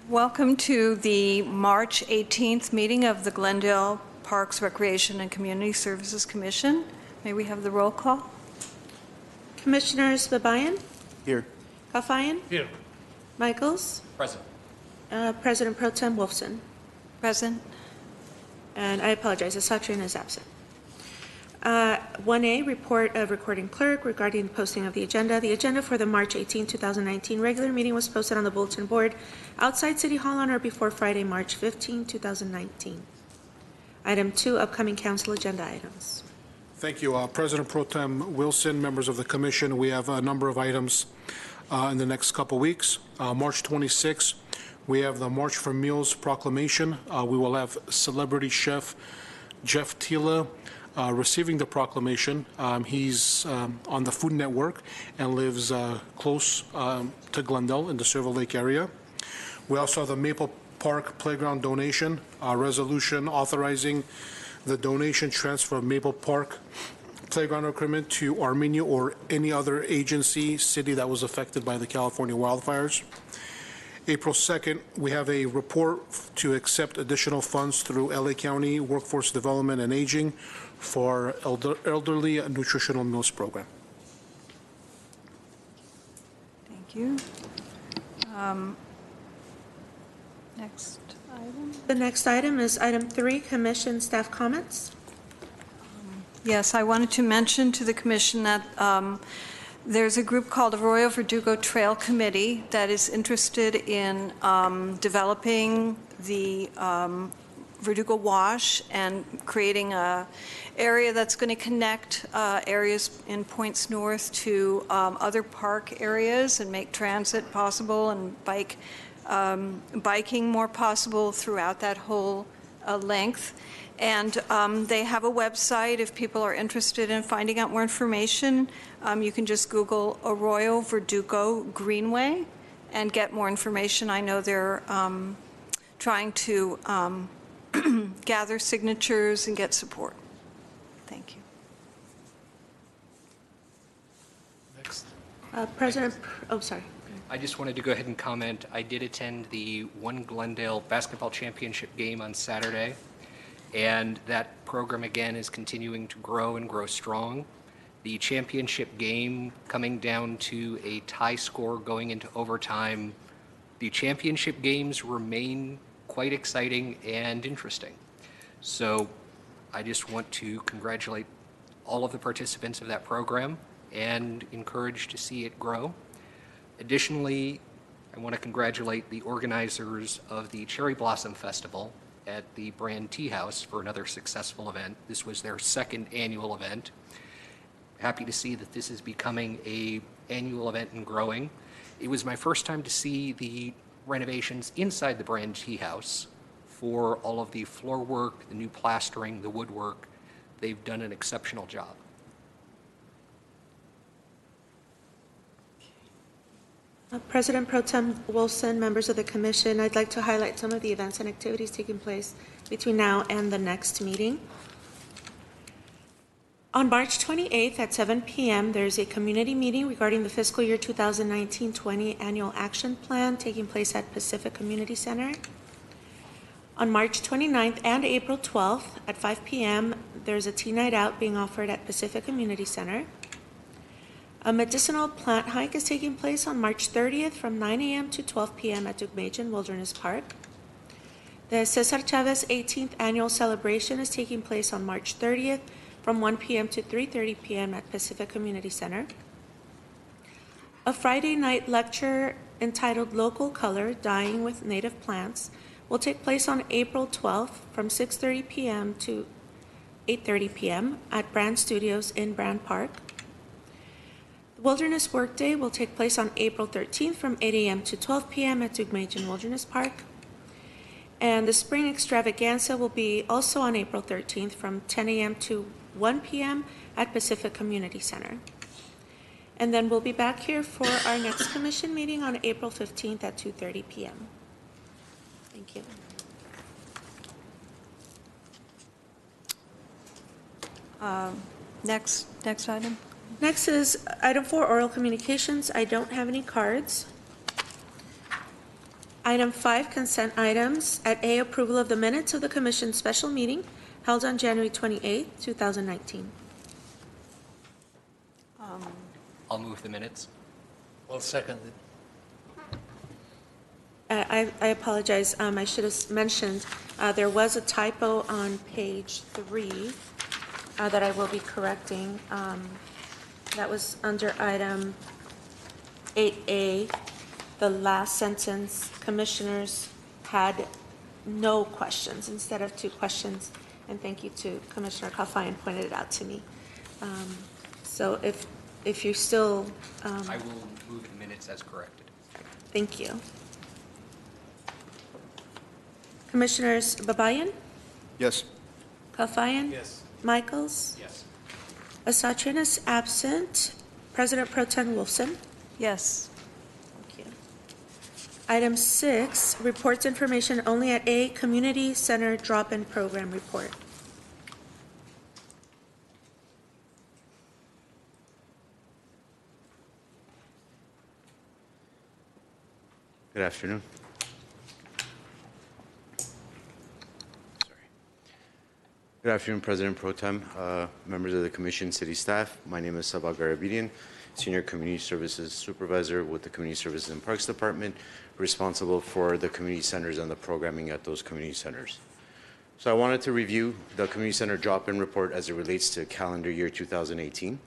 Welcome to the March 18th meeting of the Glendale Parks, Recreation, and Community Services Commission. May we have the roll call? Commissioners Babayan? Here. Kafayan? Here. Michaels? Present. President Pro Tem Wolfson. Present. And I apologize, Asatrin is absent. 1A, report of recording clerk regarding the posting of the agenda. The agenda for the March 18, 2019 regular meeting was posted on the bulletin board outside City Hall on or before Friday, March 15, 2019. Item 2, upcoming council agenda items. Thank you. President Pro Tem Wilson, members of the commission, we have a number of items in the next couple weeks. March 26, we have the March for Meals proclamation. We will have celebrity chef Jeff Tila receiving the proclamation. He's on the Food Network and lives close to Glendale in the Silver Lake area. We also have the Maple Park Playground donation, resolution authorizing the donation transfer of Maple Park playground equipment to Armenia or any other agency, city that was affected by the California wildfires. April 2nd, we have a report to accept additional funds through LA County Workforce Development and Aging for elderly nutritional meals program. Thank you. Next item. The next item is item 3, commission staff comments. Yes, I wanted to mention to the commission that there's a group called Arroyo Verdugo Trail Committee that is interested in developing the Verdugo Wash and creating a area that's going to connect areas in Points North to other park areas and make transit possible and biking more possible throughout that whole length. And they have a website if people are interested in finding out more information. You can just Google Arroyo Verdugo Greenway and get more information. I know they're trying to gather signatures and get support. Thank you. Next. President, oh, sorry. I just wanted to go ahead and comment. I did attend the One Glendale basketball championship game on Saturday, and that program again is continuing to grow and grow strong. The championship game coming down to a tie score going into overtime. The championship games remain quite exciting and interesting. So I just want to congratulate all of the participants of that program and encourage to see it grow. Additionally, I want to congratulate the organizers of the Cherry Blossom Festival at the Brand Tea House for another successful event. This was their second annual event. Happy to see that this is becoming an annual event and growing. It was my first time to see the renovations inside the Brand Tea House for all of the floor work, the new plastering, the woodwork. They've done an exceptional job. President Pro Tem Wilson, members of the commission, I'd like to highlight some of the events and activities taking place between now and the next meeting. On March 28th at 7 p.m., there's a community meeting regarding the fiscal year 2019-20 annual action plan taking place at Pacific Community Center. On March 29th and April 12th at 5 p.m., there's a tea night out being offered at Pacific Community Center. A medicinal plant hike is taking place on March 30th from 9 a.m. to 12 p.m. at Dugmajan Wilderness Park. The Cesar Chavez 18th annual celebration is taking place on March 30th from 1 p.m. to 3:30 p.m. at Pacific Community Center. A Friday night lecture entitled Local Color, Dyeing with Native Plants will take place on April 12th from 6:30 p.m. to 8:30 p.m. at Brand Studios in Brand Park. The Wilderness Workday will take place on April 13th from 8 a.m. to 12 p.m. at Dugmajan Wilderness Park. And the Spring Extravaganza will be also on April 13th from 10 a.m. to 1 p.m. at Pacific Community Center. And then we'll be back here for our next commission meeting on April 15th at 2:30 p.m. Thank you. Next item. Next is item 4, oral communications. I don't have any cards. Item 5, consent items. At A, approval of the minutes of the Commission special meeting held on January 28, 2019. I'll move the minutes. I'll second it. I apologize. I should have mentioned there was a typo on page 3 that I will be correcting. That was under item 8A, the last sentence, commissioners had no questions instead of 2 questions. And thank you to Commissioner Kalfayan pointed it out to me. So if you're still, I will move the minutes as corrected. thank you. Commissioners Babayan, Yes. Kalfayan? Yes. Michaels? Yes. Asatryan is absent. President Pro Tem Wilson? Yes. Thank you. Item 6, reports information only at A, Community Center Drop-In Program Report. Good afternoon. Good afternoon, President Pro Tem, members of the Commission, city staff. My name is Sabah Garabedian, Senior Community Services Supervisor with the Community Services and Parks Department, responsible for the community centers and the programming at those community centers. So I wanted to review the Community Center drop-in report as it relates to calendar year 2018.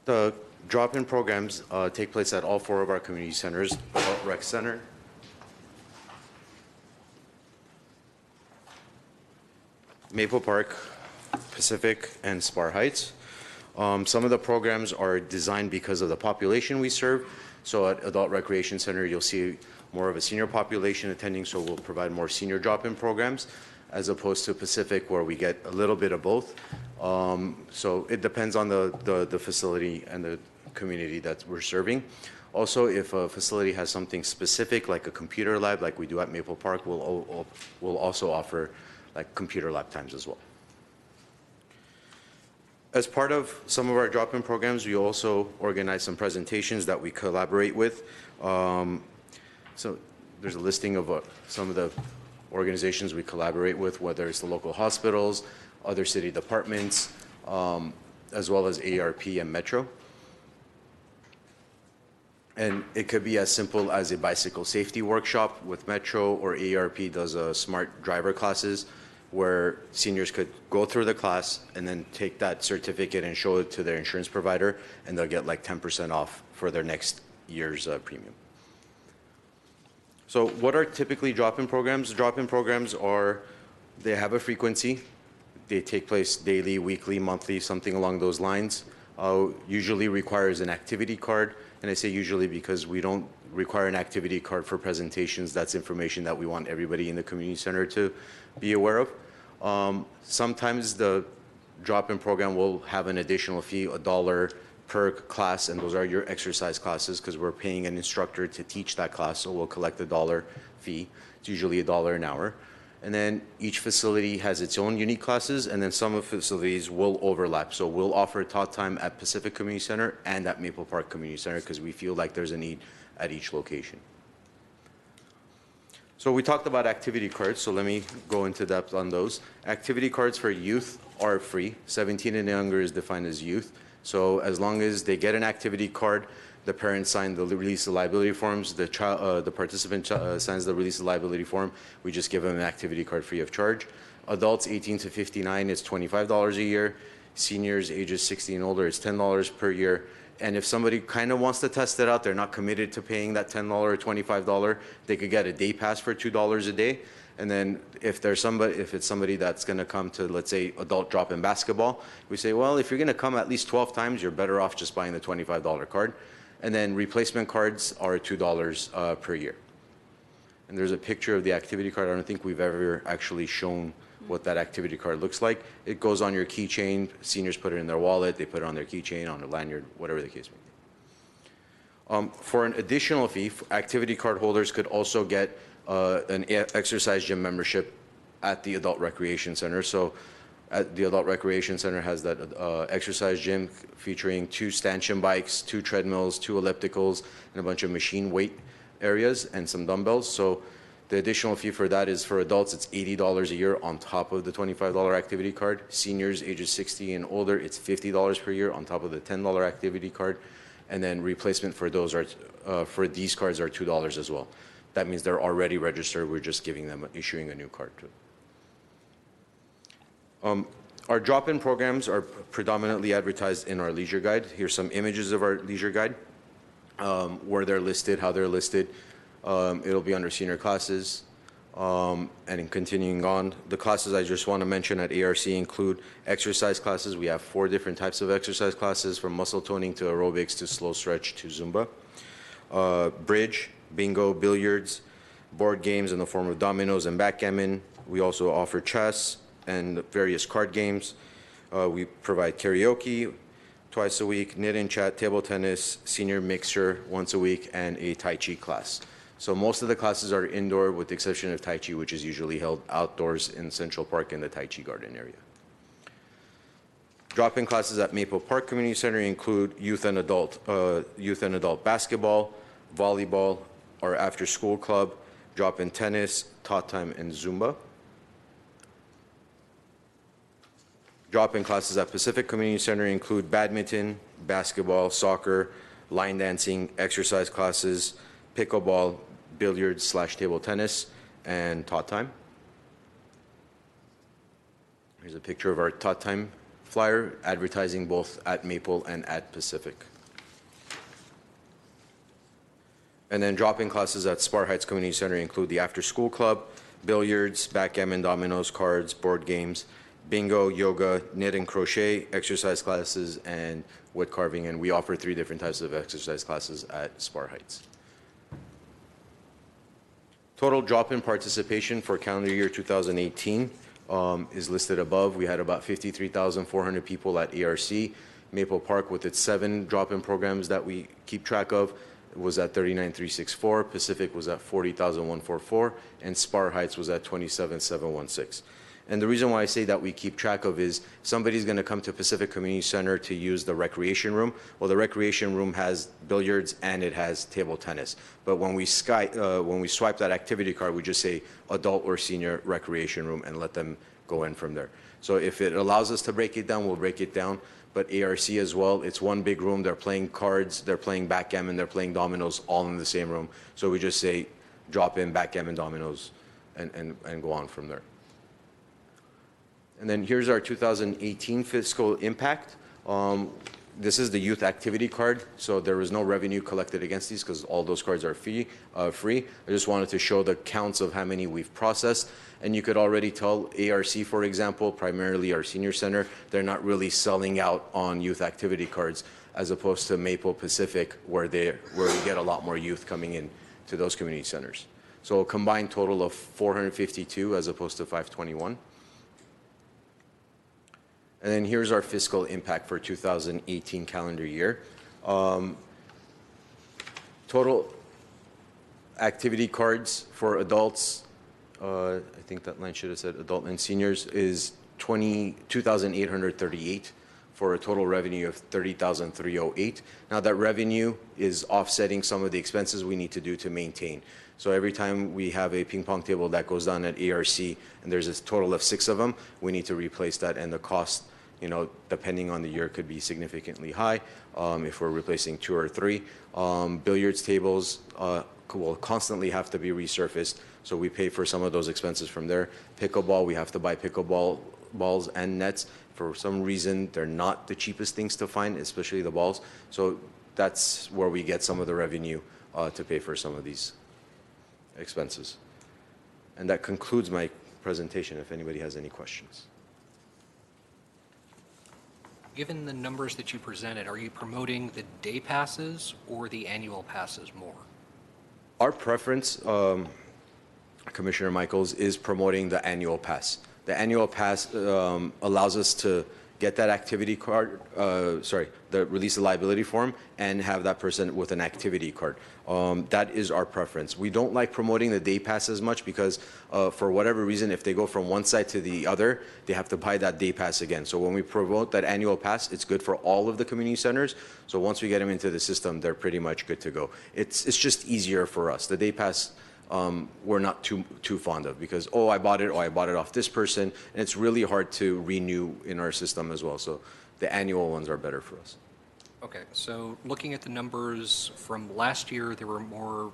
The drop-in programs take place at all 4 of our community centers: Adult Rec Center, Maple Park, Pacific, and Spar Heights. Some of the programs are designed because of the population we serve. So at Adult Recreation Center, you'll see more of a senior population attending, so we'll provide more senior drop-in programs, as opposed to Pacific, where we get a little bit of both. So it depends on the facility and the community that we're serving. Also, if a facility has something specific, like a computer lab, like we do at Maple Park, we'll also offer like computer lab times as well. As part of some of our drop-in programs, we also organize some presentations that we collaborate with. So there's a listing of some of the organizations we collaborate with, whether it's the local hospitals, other city departments, as well as AARP and Metro. And it could be as simple as a bicycle safety workshop with Metro, or AARP does a smart driver classes where seniors could go through the class and then take that certificate and show it to their insurance provider, and they'll get like 10% off for their next year's premium. So what are typically drop-in programs? Drop-in programs they have a frequency. They take place daily, weekly, monthly, something along those lines. Usually requires an activity card. And I say usually because we don't require an activity card for presentations. That's information that we want everybody in the community center to be aware of. Sometimes the drop-in program will have an additional fee, $1 per class, and those are your exercise classes, because we're paying an instructor to teach that class, so we'll collect $1 fee. It's usually $1 an hour. And then each facility has its own unique classes, and then some of the facilities will overlap. So we'll offer talk time at Pacific Community Center and at Maple Park Community Center, because we feel like there's a need at each location. So we talked about activity cards, so let me go into depth on those. Activity cards for youth are free. 17 and younger is defined as youth. So as long as they get an activity card, the parents sign the release of liability forms, the participant signs the release of liability form, we just give them an activity card free of charge. Adults 18 to 59 is $25 a year. Seniors ages 60 and older, it's $10 per year. And if somebody kind of wants to test it out, they're not committed to paying that $10 or $25, they could get a day pass for $2 a day. And then if it's somebody that's going to come to, let's say, adult drop-in basketball, we say, well, if you're going to come at least 12 times, you're better off just buying the $25 card. And then replacement cards are $2 per year. And there's a picture of the activity card. I don't think we've ever actually shown what that activity card looks like. It goes on your keychain. Seniors put it in their wallet. They put it on their keychain, on their lanyard, whatever the case may be. For an additional fee, activity card holders could also get an exercise gym membership at the Adult Recreation Center. So at the Adult Recreation Center has that exercise gym featuring 2 stanchion bikes, 2 treadmills, 2 ellipticals, and a bunch of machine weight areas and some dumbbells. So the additional fee for that is for adults, it's $80 a year on top of the $25 activity card. Seniors ages 60 and older, it's $50 per year on top of the $10 activity card. And then replacement for those are, for these cards are $2 as well. That means they're already registered. We're just issuing a new card to them. Our drop-in programs are predominantly advertised in our leisure guide. Here's some images of our leisure guide, where they're listed, how they're listed. It'll be under senior classes. And in continuing on, the classes I just want to mention at ARC include exercise classes. We have 4 different types of exercise classes, from muscle toning to aerobics to slow stretch to Zumba. Bridge, bingo, billiards, board games in the form of dominoes and backgammon. We also offer chess and various card games. We provide karaoke twice a week, knit and chat, table tennis, senior mixer once a week, and a Tai Chi class. So most of the classes are indoor with the exception of Tai Chi, which is usually held outdoors in Central Park in the Tai Chi garden area. Drop-in classes at Maple Park Community Center include youth and adult basketball, volleyball, our after-school club, drop-in tennis, tot time, and Zumba. Drop-in classes at Pacific Community Center include badminton, basketball, soccer, line dancing, exercise classes, pickleball, billiards / table tennis, and tot time. Here's a picture of our tot time flyer advertising both at Maple and at Pacific. And then drop-in classes at Spar Heights Community Center include the after-school club, billiards, backgammon, dominoes, cards, board games, bingo, yoga, knit and crochet, exercise classes, and wood carving. And we offer 3 different types of exercise classes at Spar Heights. Total drop-in participation for calendar year 2018 is listed above. We had about 53,400 people at ARC. Maple Park, with its 7 drop-in programs that we keep track of, was at 39,364. Pacific was at 40,144, and Spar Heights was at 27,716. And the reason why I say that we keep track of is somebody's going to come to Pacific Community Center to use the recreation room. Well, the recreation room has billiards and it has table tennis. But when we swipe that activity card, we just say adult or senior recreation room and let them go in from there. So if it allows us to break it down, we'll break it down. But ARC as well, it's one big room. They're playing cards, they're playing backgammon, they're playing dominoes, all in the same room. So we just say drop in backgammon, dominoes, and go on from there. And then here's our 2018 fiscal impact. This is the youth activity card, so there was no revenue collected against these because all those cards are free. I just wanted to show the counts of how many we've processed. And you could already tell ARC, for example, primarily our senior center, they're not really selling out on youth activity cards as opposed to Maple Pacific, where we get a lot more youth coming in to those community centers. So a combined total of 452 as opposed to 521. And then here's our fiscal impact for 2018 calendar year. Total activity cards for adults, I think that line should have said adult and seniors, is 2,838 for a total revenue of 30,308. Now that revenue is offsetting some of the expenses we need to do to maintain. So every time we have a ping pong table that goes down at ARC, and there's a total of 6 of them, we need to replace that, and the cost, depending on the year, could be significantly high if we're replacing 2 or 3. Billiards tables will constantly have to be resurfaced, so we pay for some of those expenses from there. Pickleball, we have to buy pickleball balls and nets. For some reason, they're not the cheapest things to find, especially the balls. So that's where we get some of the revenue to pay for some of these expenses. And that concludes my presentation, if anybody has any questions. Given the numbers that you presented, are you promoting the day passes or the annual passes more? Our preference, Commissioner Michaels, is promoting the annual pass. The annual pass allows us to get that activity card, the release of liability form, and have that person with an activity card. That is our preference. We don't like promoting the day pass as much because for whatever reason, if they go from one side to the other, they have to buy that day pass again. So when we promote that annual pass, it's good for all of the community centers. So once we get them into the system, they're pretty much good to go. It's just easier for us. The day pass, we're not too fond of because, I bought it off this person, and it's really hard to renew in our system as well. So the annual ones are better for us. Okay, so looking at the numbers from last year, there were more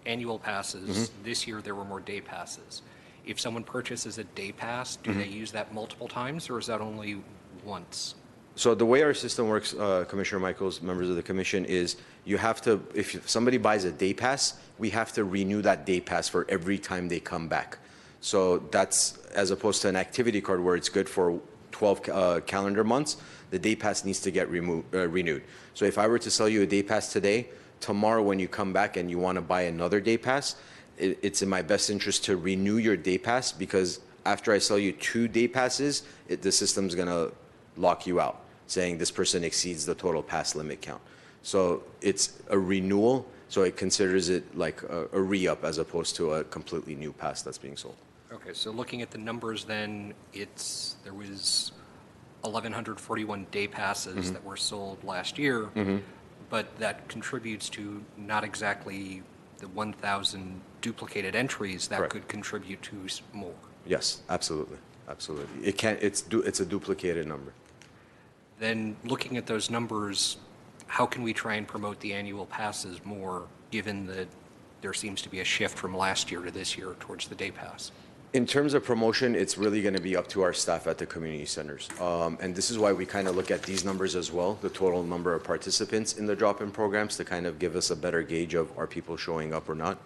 annual passes. This year, there were more day passes. If someone purchases a day pass, do they use that multiple times, or is that only once? So the way our system works, Commissioner Michaels, members of the commission, is you have to, if somebody buys a day pass, we have to renew that day pass for every time they come back. So that's as opposed to an activity card where it's good for 12 calendar months, the day pass needs to get renewed. So if I were to sell you a day pass today, tomorrow when you come back and you want to buy another day pass, it's in my best interest to renew your day pass because after I sell you 2 day passes, the system's going to lock you out, saying this person exceeds the total pass limit count. So it's a renewal, so it considers it like a re-up as opposed to a completely new pass that's being sold. Okay, so looking at the numbers then, there was 1,141 day passes that were sold last year, but that contributes to not exactly the 1,000 duplicated entries that Correct. could contribute to more. Yes, absolutely, absolutely. It's a duplicated number. Then looking at those numbers, how can we try and promote the annual passes more, given that there seems to be a shift from last year to this year towards the day pass? In terms of promotion, it's really going to be up to our staff at the community centers. And this is why we kind of look at these numbers as well, the total number of participants in the drop-in programs to kind of give us a better gauge of are people showing up or not.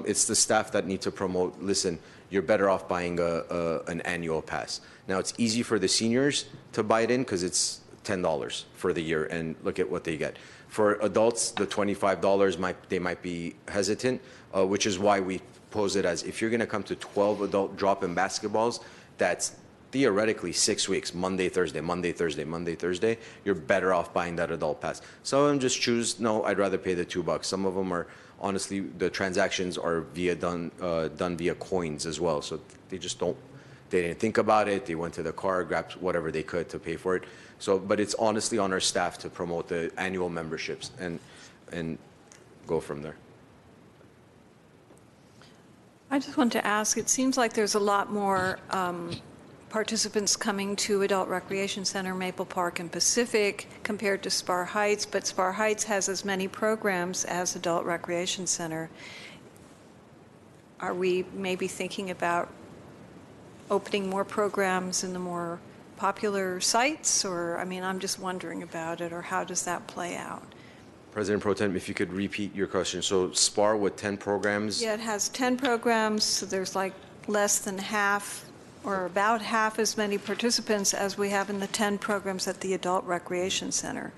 It's the staff that need to promote, listen, you're better off buying an annual pass. Now, it's easy for the seniors to buy it in because it's $10 for the year, and look at what they get. For adults, the $25, they might be hesitant, which is why we pose it as if you're going to come to 12 adult drop-in basketballs, that's theoretically 6 weeks, Monday, Thursday, Monday, Thursday, Monday, Thursday, you're better off buying that adult pass. Some of them just choose, no, I'd rather pay the $2. Some of them are, honestly, the transactions are done via coins as well. So they just they didn't think about it. They went to the car, grabbed whatever they could to pay for it. So, but it's honestly on our staff to promote the annual memberships and go from there. I just want to ask, it seems like there's a lot more participants coming to Adult Recreation Center, Maple Park, and Pacific compared to Spar Heights, but Spar Heights has as many programs as Adult Recreation Center. Are we maybe thinking about opening more programs in the more popular sites? Or, I mean, I'm just wondering about it, or how does that play out? President Pro Tem, if you could repeat your question. So SPAR with 10 programs? Yeah, it has 10 programs, so there's like less than half or about half as many participants as we have in the 10 programs at the Adult Recreation Center.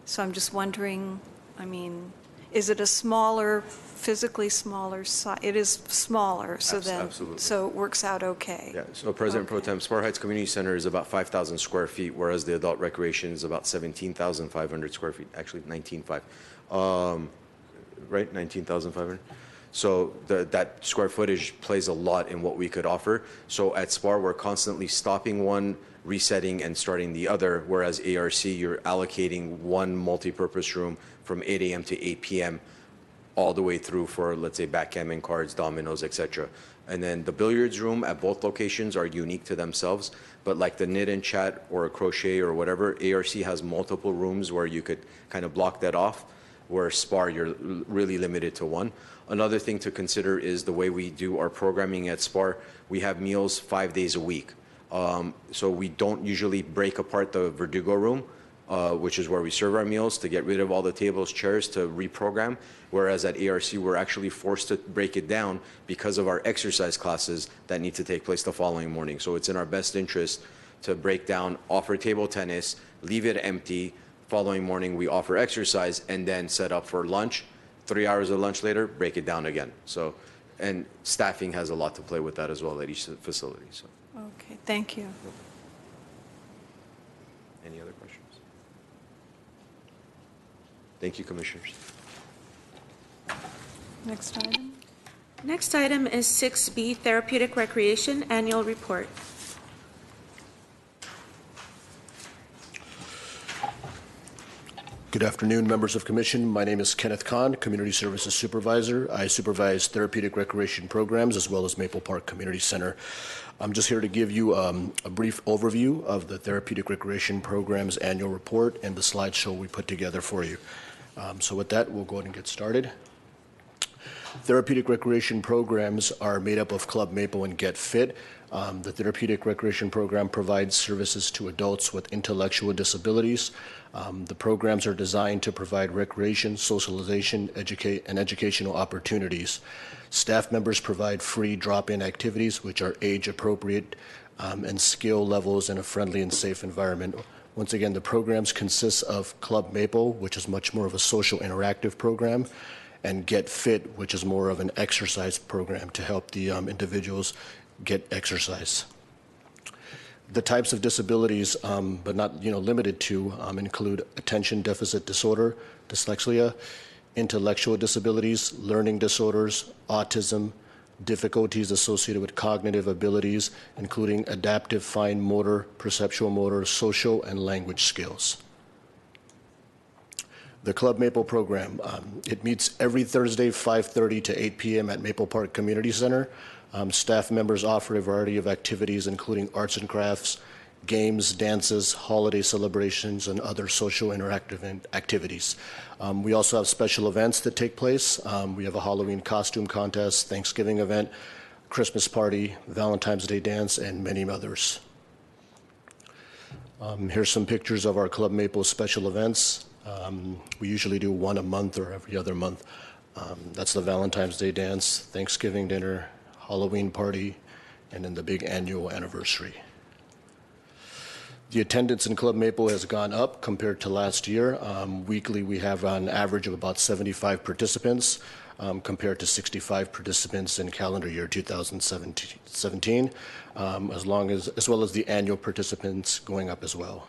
So I'm just wondering, I mean, is it a smaller, physically smaller site? It is smaller, so Absolutely. So it works out okay. Yeah, so President Pro Okay. Tem, Spar Heights Community Center is about 5,000 square feet, whereas the adult recreation is about 17,500 square feet, actually 19,500, right, 19,500? So that square footage plays a lot in what we could offer. So at Spar, we're constantly stopping one, resetting, and starting the other, whereas ARC, you're allocating one multi-purpose room from 8 a.m. to 8 p.m. all the way through for, let's say, backgammon, cards, dominoes, etc. And then the billiards room at both locations are unique to themselves, but like the knit and chat or a crochet or whatever, ARC has multiple rooms where you could kind of block that off, where SPAR, you're really limited to one. Another thing to consider is the way we do our programming at SPAR. We have meals 5 days a week. So we don't usually break apart the Verdugo room, which is where we serve our meals, to get rid of all the tables, chairs, to reprogram. Whereas at ARC, we're actually forced to break it down because of our exercise classes that need to take place the following morning. So it's in our best interest to break down, offer table tennis, leave it empty. Following morning, we offer exercise, and then set up for lunch. 3 hours of lunch later, break it down again. So, and staffing has a lot to play with that as well at each facility. So. Okay, thank you. Any other questions? Thank you, Commissioners. Next item. Next item is 6B, Therapeutic Recreation Annual Report. Good afternoon, members of commission. My name is Kenneth Kahn, Community Services Supervisor. I supervise therapeutic recreation programs as well as Maple Park Community Center. I'm just here to give you a brief overview of the Therapeutic Recreation Program's annual report and the slideshow we put together for you. So with that, we'll go ahead and get started. Therapeutic recreation programs are made up of Club Maple and Get Fit. The Therapeutic Recreation Program provides services to adults with intellectual disabilities. The programs are designed to provide recreation, socialization, and educational opportunities. Staff members provide free drop-in activities which are age-appropriate and skill levels in a friendly and safe environment. Once again, the programs consist of Club Maple, which is much more of a social interactive program, and Get Fit, which is more of an exercise program to help the individuals get exercise. The types of disabilities, but not limited to, include attention deficit disorder, dyslexia, intellectual disabilities, learning disorders, autism, difficulties associated with cognitive abilities, including adaptive fine motor, perceptual motor, social, and language skills. The Club Maple program, it meets every Thursday, 5:30 to 8 p.m. at Maple Park Community Center. Staff members offer a variety of activities, including arts and crafts, games, dances, holiday celebrations, and other social interactive activities. We also have special events that take place. We have a Halloween costume contest, Thanksgiving event, Christmas party, Valentine's Day dance, and many others. Here's some pictures of our Club Maple special events. We usually do one a month or every other month. That's the Valentine's Day dance, Thanksgiving dinner, Halloween party, and then the big annual anniversary. The attendance in Club Maple has gone up compared to last year. Weekly, we have an average of about 75 participants compared to 65 participants in calendar year 2017, as well as the annual participants going up as well.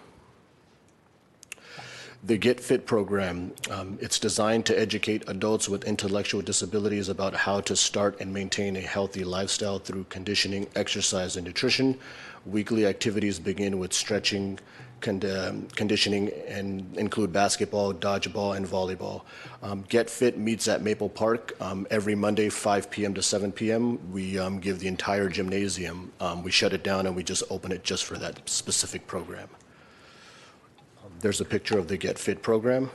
The Get Fit program, it's designed to educate adults with intellectual disabilities about how to start and maintain a healthy lifestyle through conditioning, exercise, and nutrition. Weekly activities begin with stretching, conditioning, and include basketball, dodgeball, and volleyball. Get Fit meets at Maple Park every Monday, 5 p.m. to 7 p.m. We give the entire gymnasium. We shut it down and we just open it just for that specific program. There's a picture of the Get Fit program.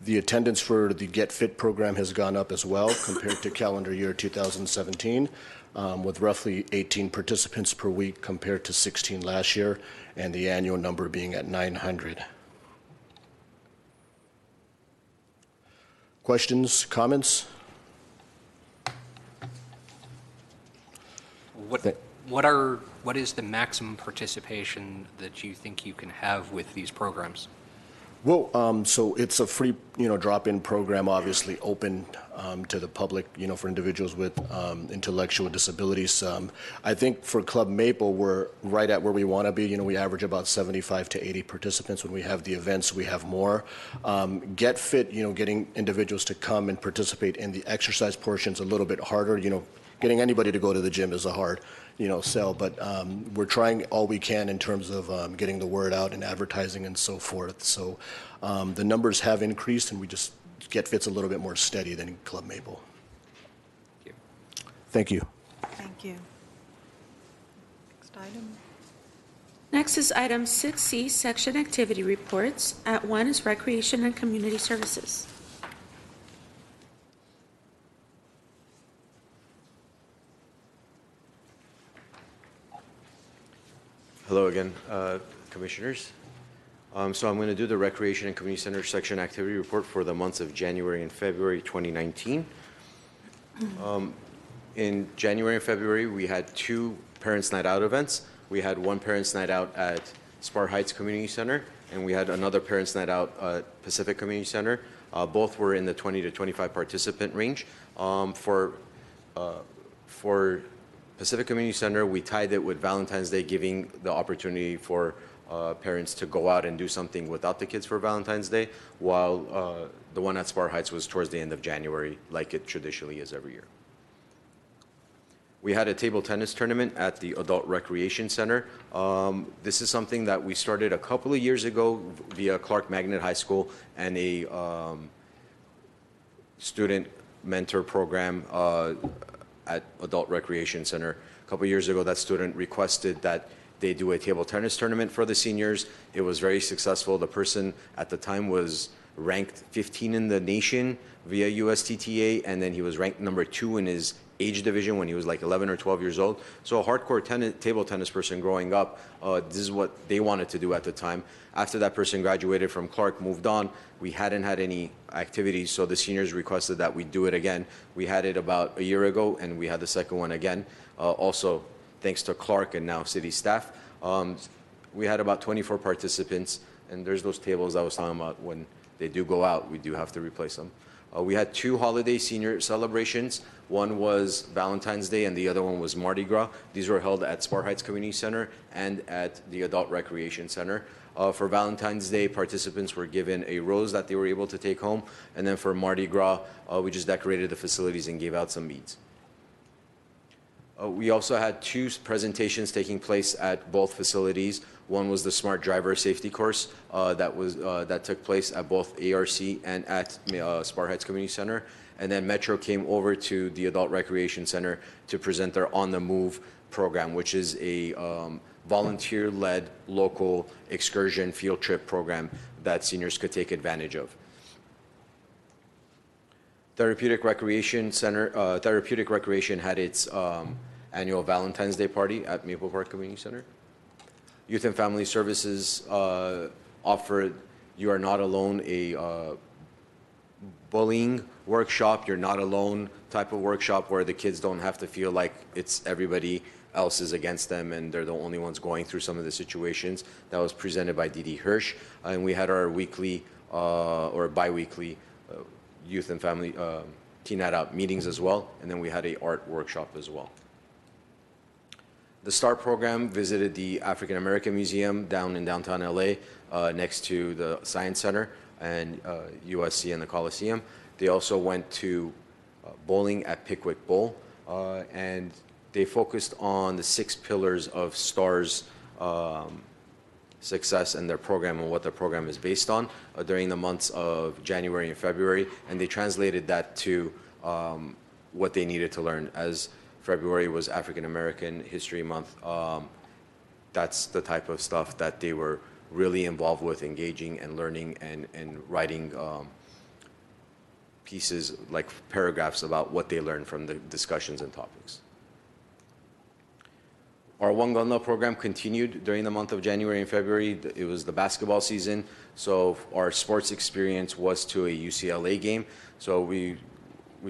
The attendance for the Get Fit program has gone up as well compared to calendar year 2017, with roughly 18 participants per week compared to 16 last year, and the annual number being at 900. Questions, comments? What is the maximum participation that you think you can have with these programs? Well, so it's a free, drop-in program, obviously open to the public, for individuals with intellectual disabilities. I think for Club Maple, we're right at where we want to be. We average about 75 to 80 participants. When we have the events, we have more. Get Fit, getting individuals to come and participate in the exercise portion is a little bit harder. Getting anybody to go to the gym is a hard, sell, but we're trying all we can in terms of getting the word out and advertising and so forth. So the numbers have increased, and we just Get Fit's a little bit more steady than Club Maple. Thank you. Thank you. Next item. Next is item 6C, section activity reports. At 1 is Recreation and Community Services. Hello again, Commissioners. So I'm going to do the Recreation and Community Center section activity report for the months of January and February 2019. In January and February, we had 2 Parents' Night Out events. We had one Parents' Night Out at Spar Heights Community Center, and we had another Parents' Night Out at Pacific Community Center. Both were in the 20 to 25 participant range. For Pacific Community Center, we tied it with Valentine's Day, giving the opportunity for parents to go out and do something without the kids for Valentine's Day, while the one at Spar Heights was towards the end of January, like it traditionally is every year. We had a table tennis tournament at the Adult Recreation Center. This is something that we started a couple of years ago via Clark Magnet High School and a student mentor program at Adult Recreation Center. A couple of years ago, that student requested that they do a table tennis tournament for the seniors. It was very successful. The person at the time was ranked 15 in the nation via USTTA, and then he was ranked number 2 in his age division when he was like 11 or 12 years old. So a hardcore table tennis person growing up, this is what they wanted to do at the time. After that person graduated from Clark, moved on, we hadn't had any activities, so the seniors requested that we do it again. We had it about a year ago, and we had the second one again. Also, thanks to Clark and now city staff. We had about 24 participants, and there's those tables I was talking about. When they do go out, we do have to replace them. We had 2 holiday senior celebrations. One was Valentine's Day and the other one was Mardi Gras. These were held at Spar Heights Community Center and at the Adult Recreation Center. For Valentine's Day, participants were given a rose that they were able to take home. And then for Mardi Gras, we just decorated the facilities and gave out some beads. We also had 2 presentations taking place at both facilities. One was the Smart Driver Safety Course that took place at both ARC and at Spar Heights Community Center. And then Metro came over to the Adult Recreation Center to present their On the Move program, which is a volunteer-led local excursion field trip program that seniors could take advantage of. Therapeutic Recreation had its annual Valentine's Day party at Maple Park Community Center. Youth and Family Services offered You Are Not Alone, a bullying workshop, You're Not Alone type of workshop where the kids don't have to feel like it's everybody else is against them and they're the only ones going through some of the situations. That was presented by Dee Hirsch. And we had our weekly or bi-weekly youth and family teen night out meetings as well. And then we had a art workshop as well. The START program visited the African American Museum down in downtown LA next to the Science Center and USC and the Coliseum. They also went to bowling at Pickwick Bowl, and they focused on the 6 pillars of STAR's success and their program and what their program is based on during the months of January and February, and they translated that to what they needed to learn. As February was African American History Month, that's the type of stuff that they were really involved with, engaging and learning and writing pieces, like paragraphs about what they learned from the discussions and topics. Our One Glendale program continued during the month of January and February. It was the basketball season, so our sports experience was to a UCLA game. So we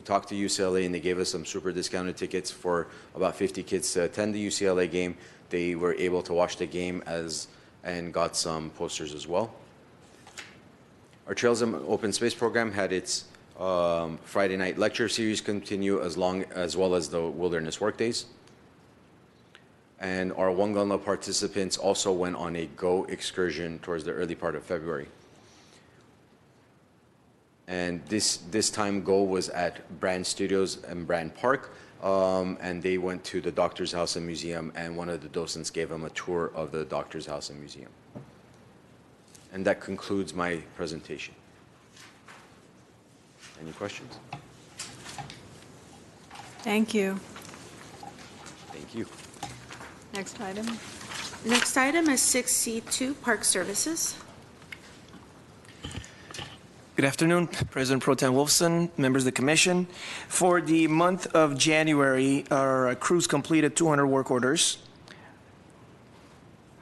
talked to UCLA and they gave us some super discounted tickets for about 50 kids to attend the UCLA game. They were able to watch the game and got some posters as well. Our Trails and Open Space program had its Friday night lecture series continue as well as the Wilderness Workdays. And our One Glendale participants also went on a GO excursion towards the early part of February. And this time GO was at Brand Studios and Brand Park, and they went to the Doctor's House and Museum, and one of the docents gave them a tour of the Doctor's House and Museum. And that concludes my presentation. Any questions? Thank you. Thank you. Next item. Next item is 6C2, Park Services. Good afternoon, President Pro Tem Wolfson, members of the commission. For the month of January, our crews completed 200 work orders,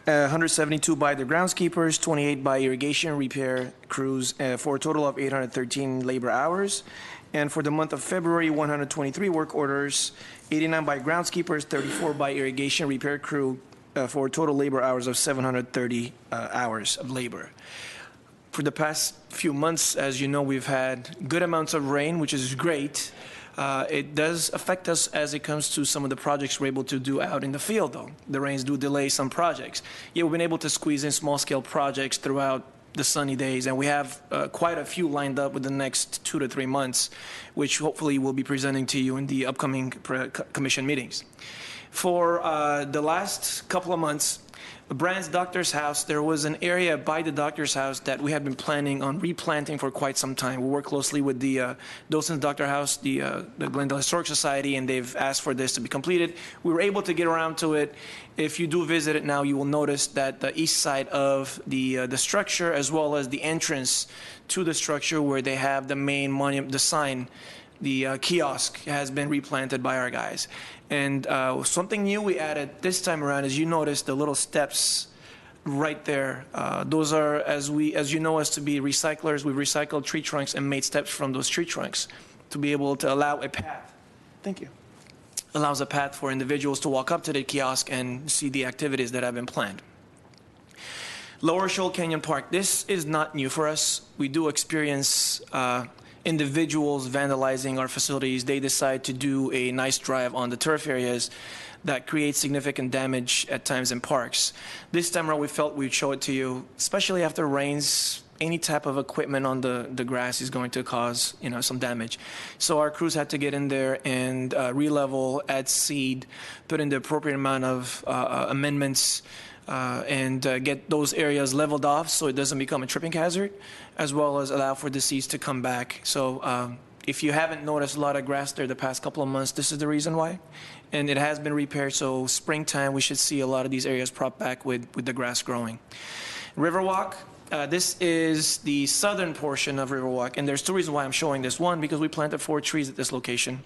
172 by the groundskeepers, 28 by irrigation repair crews, for a total of 813 labor hours. And for the month of February, 123 work orders, 89 by groundskeepers, 34 by irrigation repair crew, for total labor hours of 730 hours of labor. For the past few months, as you know, we've had good amounts of rain, which is great. It does affect us as it comes to some of the projects we're able to do out in the field, though. The rains do delay some projects. Yet we've been able to squeeze in small-scale projects throughout the sunny days, and we have quite a few lined up within the next 2 to 3 months, which hopefully we'll be presenting to you in the upcoming commission meetings. For the last couple of months, Brand's doctor's house, there was an area by the doctor's house that we had been planning on replanting for quite some time. We work closely with the Dawson's Doctor House, the Glendale Historic Society, and they've asked for this to be completed. We were able to get around to it. If you do visit it now, you will notice that the east side of the structure, as well as the entrance to the structure where they have the main monument, the sign, the kiosk, has been replanted by our guys. And something new we added this time around is, you notice the little steps right there. Those are, as you know us to be recyclers, we recycled tree trunks and made steps from those tree trunks to be able to allow a path. Thank you. Allows a path for individuals to walk up to the kiosk and see the activities that have been planned. Lower Shoal Canyon Park, this is not new for us. We do experience individuals vandalizing our facilities. They decide to do a nice drive on the turf areas that create significant damage at times in parks. This time around, we felt we'd show it to you, especially after rains. Any type of equipment on the grass is going to cause, some damage. So our crews had to get in there and re-level, add seed, put in the appropriate amount of amendments, and get those areas leveled off so it doesn't become a tripping hazard, as well as allow for the seeds to come back. So if you haven't noticed a lot of grass there the past couple of months, this is the reason why. And it has been repaired, so springtime we should see a lot of these areas propped back with the grass growing. Riverwalk. This is the southern portion of Riverwalk, and there's two reasons why I'm showing this. One, because we planted 4 trees at this location,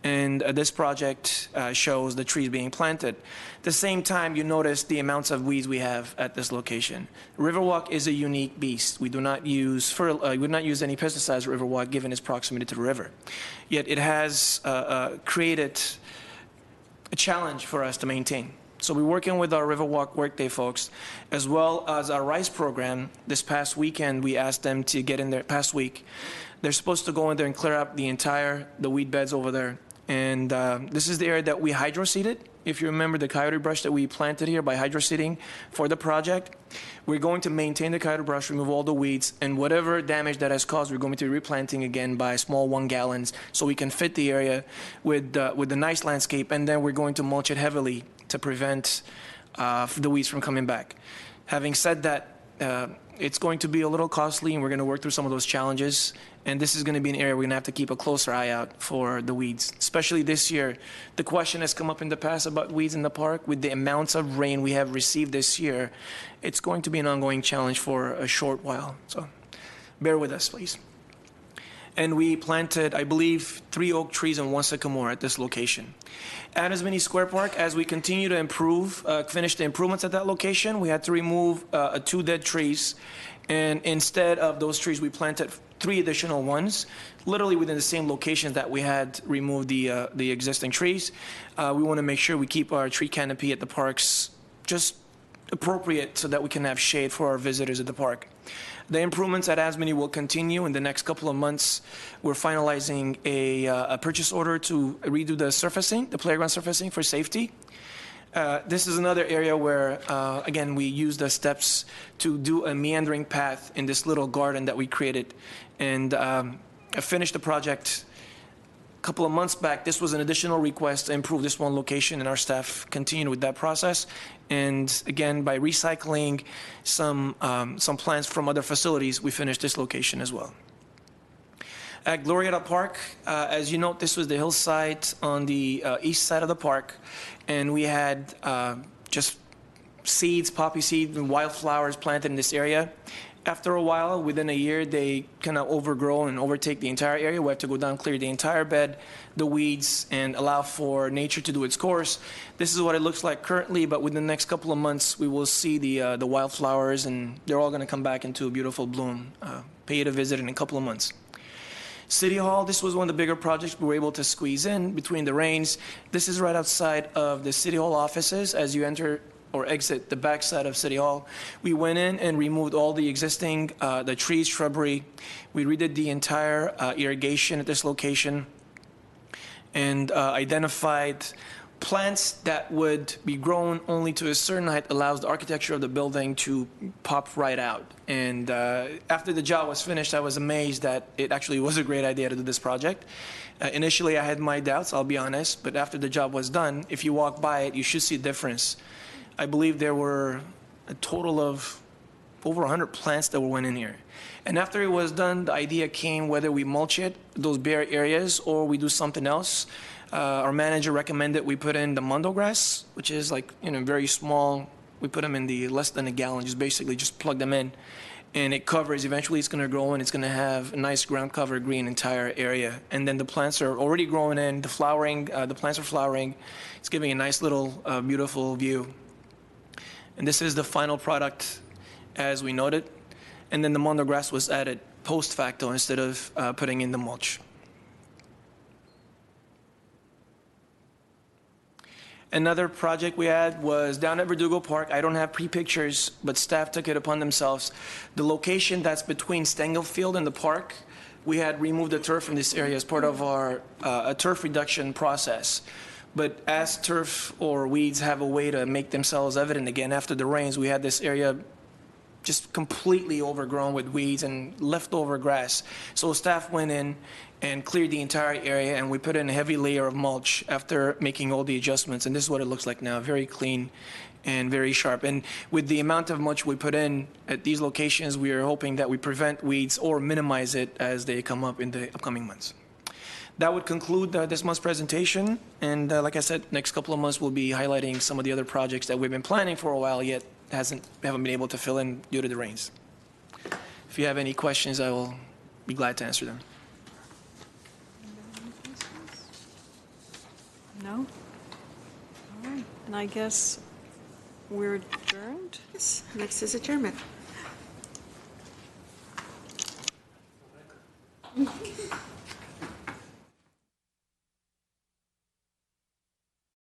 and this project shows the trees being planted. At the same time, you notice the amounts of weeds we have at this location. Riverwalk is a unique beast. We do not use any pesticides at Riverwalk given its proximity to the river. Yet it has created a challenge for us to maintain. So we're working with our Riverwalk Workday folks, as well as our RISE program. This past weekend, we asked them to get in there, past week. They're supposed to go in there and clear up the weed beds over there. And this is the area that we hydroseeded. If you remember the coyote brush that we planted here by hydroseeding for the project, we're going to maintain the coyote brush, remove all the weeds, and whatever damage that has caused, we're going to be replanting again by small 1 gallons so we can fit the area with the nice landscape, and then we're going to mulch it heavily to prevent the weeds from coming back. Having said that, it's going to be a little costly, and we're going to work through some of those challenges. And this is going to be an area we're going to have to keep a closer eye out for the weeds, especially this year. The question has come up in the past about weeds in the park. With the amounts of rain we have received this year, it's going to be an ongoing challenge for a short while. So bear with us, please. And we planted, I believe, 3 oak trees and 1 sycamore at this location. Adams Mini Square Park, as we continue to finish the improvements at that location, we had to remove 2 dead trees. And instead of those trees, we planted 3 additional ones, literally within the same locations that we had removed the existing trees. We want to make sure we keep our tree canopy at the parks just appropriate so that we can have shade for our visitors at the park. The improvements at Asmini will continue in the next couple of months. We're finalizing a purchase order to redo the surfacing, the playground surfacing for safety. This is another area where, again, we use the steps to do a meandering path in this little garden that we created. And I finished the project a couple of months back. This was an additional request to improve this one location, and our staff continued with that process. And again, by recycling some plants from other facilities, we finished this location as well. At Glorieta Park, as you note, this was the hillside on the east side of the park, and we had just seeds, poppy seeds, and wildflowers planted in this area. After a while, within a year, they kind of overgrow and overtake the entire area. We have to go down, clear the entire bed, the weeds, and allow for nature to do its course. This is what it looks like currently, but within the next couple of months, we will see the wildflowers, and they're all going to come back into a beautiful bloom. Pay it a visit in a couple of months. City Hall, this was one of the bigger projects we were able to squeeze in between the rains. This is right outside of the City Hall offices as you enter or exit the backside of City Hall. We went in and removed all the existing, the trees, shrubbery. We redid the entire irrigation at this location. and identified plants that would be grown only to a certain height allows the architecture of the building to pop right out. And after the job was finished, I was amazed that it actually was a great idea to do this project. Initially, I had my doubts, I'll be honest, but after the job was done, if you walk by it, you should see a difference. I believe there were a total of over 100 plants that went in here. And after it was done, the idea came whether we mulch it, those bare areas, or we do something else. Our manager recommended we put in the mondo grass, which is like, very small. We put them in the less than a gallon, just basically just plug them in. And it covers, eventually it's gonna grow and it's gonna have a nice ground cover green entire area. And then the plants are already growing in, the plants are flowering. It's giving a nice little, beautiful view. And this is the final product as we noted. And then the mondo grass was added post facto instead of putting in the mulch. Another project we had was down at Verdugo Park. I don't have pre-pictures, but staff took it upon themselves. The location that's between Stengel Field and the park, we had removed the turf from this area as part of our a turf reduction process. But as turf or weeds have a way to make themselves evident again after the rains, we had this area just completely overgrown with weeds and leftover grass. So staff went in and cleared the entire area, and we put in a heavy layer of mulch after making all the adjustments. And this is what it looks like now, very clean and very sharp. And with the amount of mulch we put in at these locations, we are hoping that we prevent weeds or minimize it as they come up in the upcoming months. That would conclude this month's presentation. And like I said, next couple of months we'll be highlighting some of the other projects that we've been planning for a while yet haven't been able to fill in due to the rains. If you have any questions, I will be glad to answer them. No? All right, and I guess we're adjourned? Yes, next is adjournment.